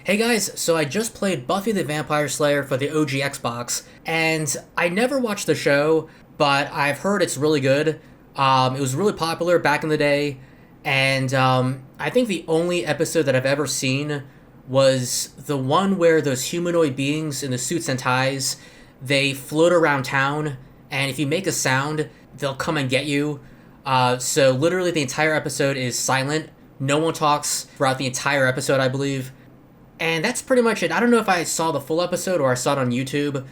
Hey guys, so I just played Buffy the Vampire Slayer for the OG Xbox, and I never watched the show, but I've heard it's really good. It was really popular back in the day, and I think the only episode that I've ever seen was the one where those humanoid beings in the suits and ties, they float around town, and if you make a sound, they'll come and get you. So literally the entire episode is silent. No one talks throughout the entire episode, I believe. And that's pretty much it. I don't know if I saw the full episode or I saw it on YouTube,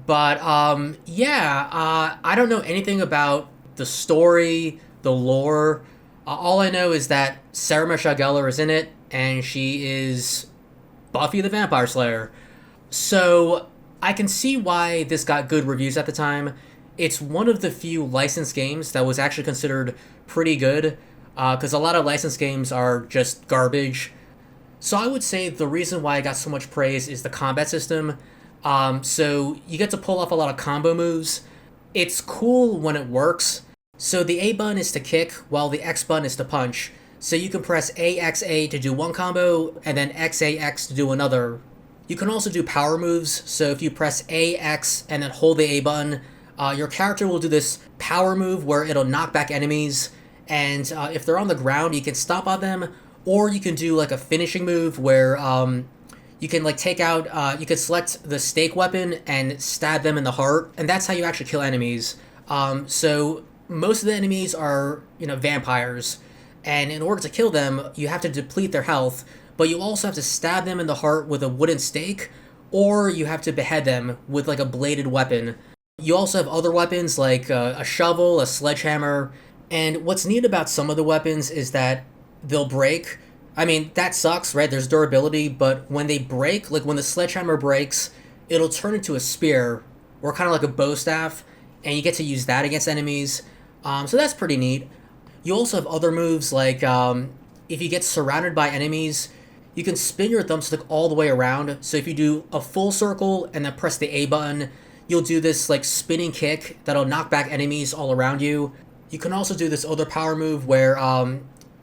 but I don't know anything about the story, the lore. All I know is that Sarah Michelle Gellar is in it, and she is Buffy the Vampire Slayer. So I can see why this got good reviews at the time. It's one of the few licensed games that was actually considered pretty good, because a lot of licensed games are just garbage. So I would say the reason why I got so much praise is the combat system. So you get to pull off a lot of combo moves. It's cool when it works. So the A button is to kick, while the X button is to punch. So you can press AXA to do one combo, and then XAX to do another. You can also do power moves, so if you press AX and then hold the A button, your character will do this power move where it'll knock back enemies, and if they're on the ground, you can stomp on them, or you can do like a finishing move where you can like take out, you can select the stake weapon and stab them in the heart, and that's how you actually kill enemies. So most of the enemies are, vampires, and in order to kill them, you have to deplete their health, but you also have to stab them in the heart with a wooden stake, or you have to behead them with like a bladed weapon. You also have other weapons like a shovel, a sledgehammer, and what's neat about some of the weapons is that they'll break. I mean, that sucks, right? There's durability, but when they break, like when the sledgehammer breaks, it'll turn into a spear, or kind of like a bow staff, and you get to use that against enemies. So that's pretty neat. You also have other moves like if you get surrounded by enemies, you can spin your thumbstick all the way around. So if you do a full circle and then press the A button, you'll do this like spinning kick that'll knock back enemies all around you. You can also do this other power move where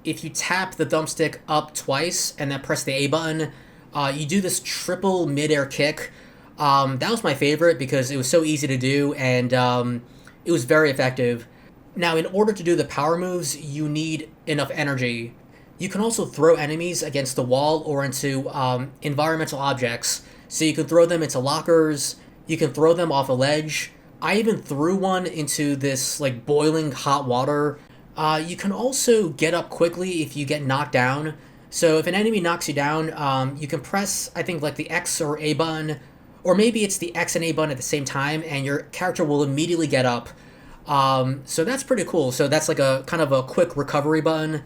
if you tap the thumbstick up twice and then press the A button, you do this triple midair kick. That was my favorite because it was so easy to do, and it was very effective. Now, in order to do the power moves, you need enough energy. You can also throw enemies against the wall or into environmental objects. So you can throw them into lockers, you can throw them off a ledge. I even threw one into this like boiling hot water. You can also get up quickly if you get knocked down. So if an enemy knocks you down, you can press, I think, like the X or A button, or maybe it's the X and A button at the same time, and your character will immediately get up. So that's pretty cool. So that's like a kind of a quick recovery button.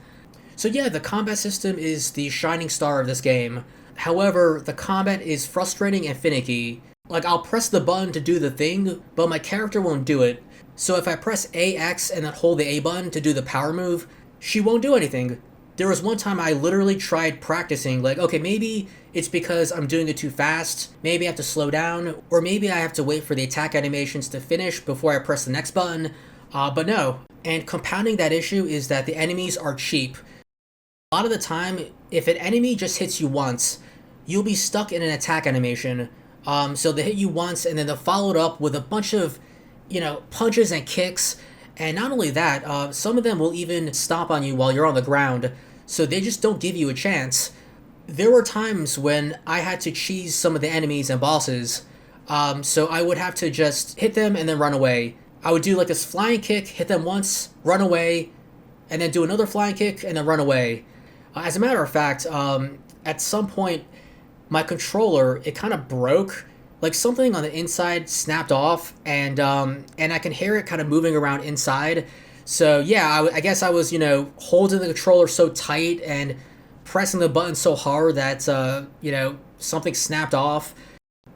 So yeah, the combat system is the shining star of this game. However, the combat is frustrating and finicky. Like, I'll press the button to do the thing, but my character won't do it. So if I press AX and then hold the A button to do the power move, she won't do anything. There was one time I literally tried practicing, like, okay, maybe it's because I'm doing it too fast, maybe I have to slow down, or maybe I have to wait for the attack animations to finish before I press the next button, but no. And compounding that issue is that the enemies are cheap. A lot of the time, if an enemy just hits you once, you'll be stuck in an attack animation. So they hit you once, and then they'll follow it up with a bunch of, punches and kicks. And not only that, some of them will even stomp on you while you're on the ground. So they just don't give you a chance. There were times when I had to cheese some of the enemies and bosses. So I would have to just hit them and then run away. I would do like this flying kick, hit them once, run away, and then do another flying kick and then run away. As a matter of fact, at some point, my controller, it kind of broke. Like something on the inside snapped off, and I can hear it kind of moving around inside. So yeah, I guess I was, holding the controller so tight and pressing the button so hard that, something snapped off.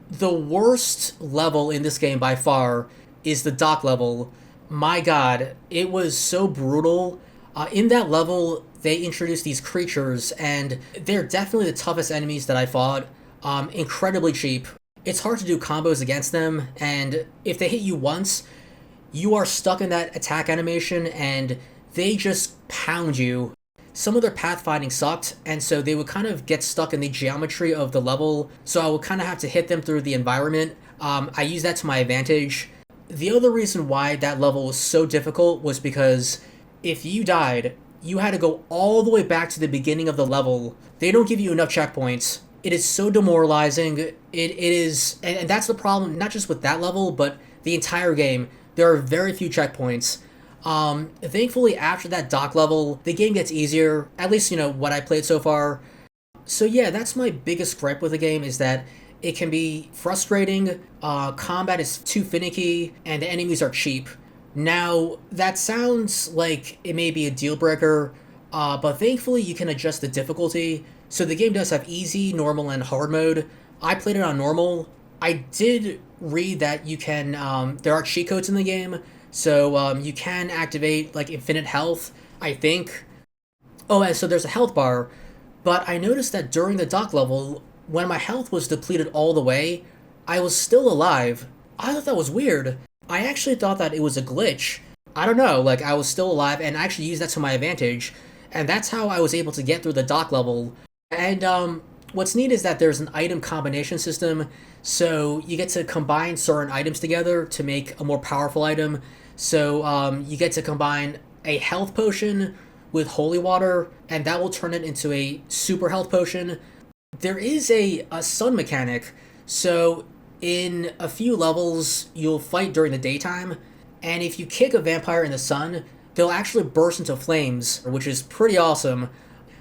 The worst level in this game by far is the dock level. My God, it was so brutal. In that level, they introduced these creatures, and they're definitely the toughest enemies that I fought. Incredibly cheap. It's hard to do combos against them, and if they hit you once, you are stuck in that attack animation, and they just pound you. some of their pathfinding sucked, and so they would kind of get stuck in the geometry of the level, so I would kind of have to hit them through the environment. I use that to my advantage. The other reason why that level was so difficult was because if you died, you had to go all the way back to the beginning of the level. They don't give you enough checkpoints. It is so demoralizing. It is, and that's the problem, not just with that level, but the entire game. There are very few checkpoints. Thankfully, after that dock level, the game gets easier, at least, what I played so far. So yeah, that's my biggest gripe with the game, is that it can be frustrating, combat is too finicky, and the enemies are cheap. Now, that sounds like it may be a deal breaker, but thankfully you can adjust the difficulty. So the game does have easy, normal, and hard mode. I played it on normal. I did read that you can, there are cheat codes in the game, so you can activate like infinite health, I think. Oh, and so there's a health bar, but I noticed that during the dock level, when my health was depleted all the way, I was still alive. I thought that was weird. I actually thought that it was a glitch. I don't know, like I was still alive, and I actually used that to my advantage, and that's how I was able to get through the dock level. And what's neat is that there's an item combination system, so you get to combine certain items together to make a more powerful item. So you get to combine a health potion with holy water, and that will turn it into a super health potion. There is a sun mechanic, so in a few levels you'll fight during the daytime, and if you kick a vampire in the sun, they'll actually burst into flames, which is pretty awesome.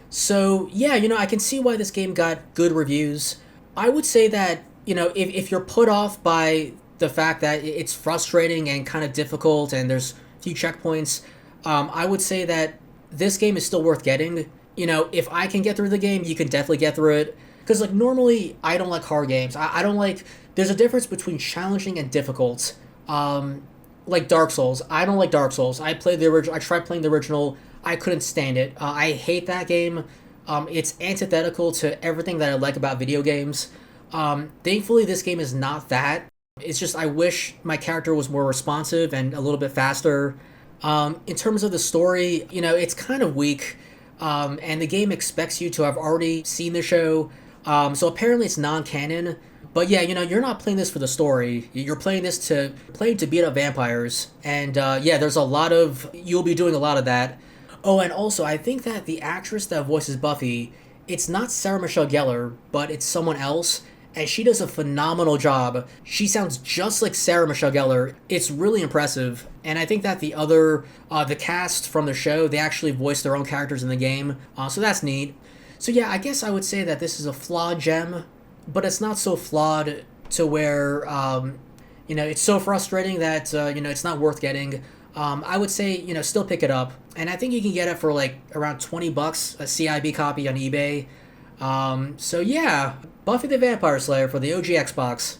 So yeah, I can see why this game got good reviews. I would say that, if you're put off by the fact that it's frustrating and kind of difficult and there's a few checkpoints, I would say that this game is still worth getting. If I can get through the game, you can definitely get through it. Because, like, normally, I don't like hard games. I don't like... There's a difference between challenging and difficult. Like Dark Souls. I don't like Dark Souls. I played the original. I tried playing the original. I couldn't stand it. I hate that game. It's antithetical to everything that I like about video games. Thankfully, this game is not that. It's just I wish my character was more responsive and a little bit faster. In terms of the story, it's kind of weak. And the game expects you to have already seen the show. So apparently it's non-canon. But yeah, you're not playing this for the story. You're playing this to beat up vampires. And yeah, you'll be doing a lot of that. Oh, and also, I think that the actress that voices Buffy, it's not Sarah Michelle Gellar, but it's someone else. And she does a phenomenal job. She sounds just like Sarah Michelle Gellar. It's really impressive. And I think that the cast from the show, they actually voice their own characters in the game. So that's neat. So yeah, I guess I would say that this is a flawed gem, but it's not so flawed to where, it's so frustrating that, it's not worth getting. I would say, still pick it up. And I think you can get it for like around $20, a CIB copy on eBay. So yeah, Buffy the Vampire Slayer for the OG Xbox.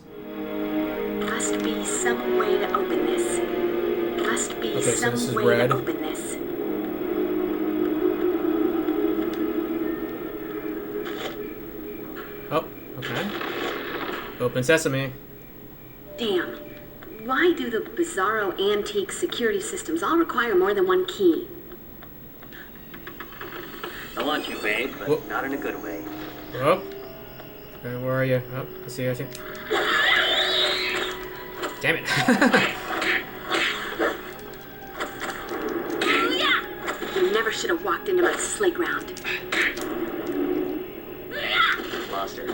Must be some way to open this. Must be okay, some so this is way red. to open this. Oh, okay. Open sesame. Damn. Why do the bizarro antique security systems all require more than one key? I want you, babe, but Whoop. not in a good way. Oh. Okay, where are you? Oh, I see. Damn it. You never should have walked into my sleigh ground. Lost her.